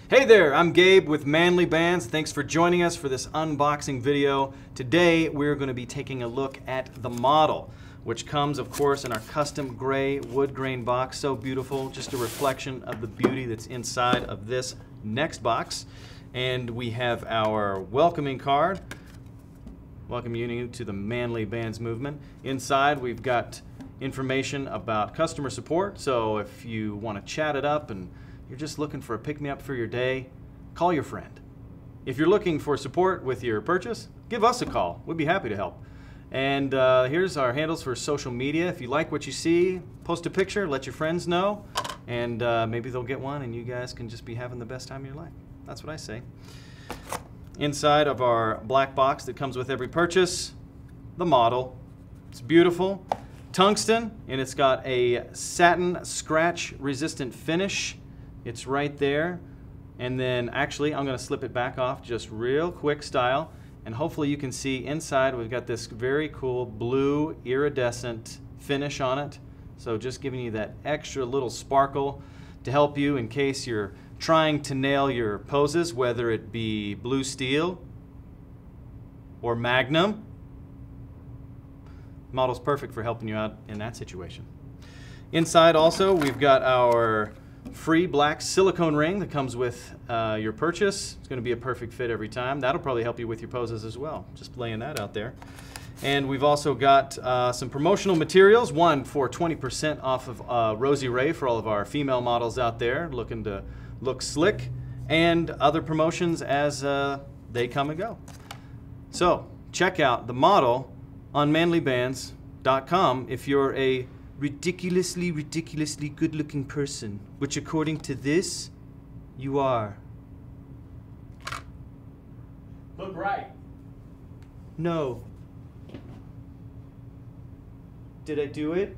Hey there, I'm Gabe with Manly Bands. Thanks for joining us for this unboxing video. Today we're going to be taking a look at the model, which comes of course in our custom gray wood grain box. So beautiful, just a reflection of the beauty that's inside of this next box. And we have our welcoming card, welcoming you to the Manly Bands movement. Inside we've got information about customer support, so if you want to chat it up and you're just looking for a pick-me-up for your day, call your friend. If you're looking for support with your purchase, give us a call. We'd be happy to help. And here's our handles for social media. If you like what you see, post a picture, let your friends know, and maybe they'll get one and you guys can just be having the best time of your life. That's what I say. Inside of our black box that comes with every purchase, the model. It's beautiful. Tungsten, and it's got a satin scratch resistant finish. It's right there. And then actually I'm going to slip it back off just real quick style, and hopefully you can see inside we've got this very cool blue iridescent finish on it. So just giving you that extra little sparkle to help you in case you're trying to nail your poses, whether it be blue steel or magnum. Model's perfect for helping you out in that situation. Inside also we've got our free black silicone ring that comes with your purchase. It's going to be a perfect fit every time. That'll probably help you with your poses as well. Just laying that out there. And we've also got some promotional materials. One for 20% off of Rosy Ray for all of our female models out there looking to look slick, and other promotions as they come and go. So check out the model on manlybands.com if you're a ridiculously good-looking person, which according to this, you are. Look right. No. Did I do it?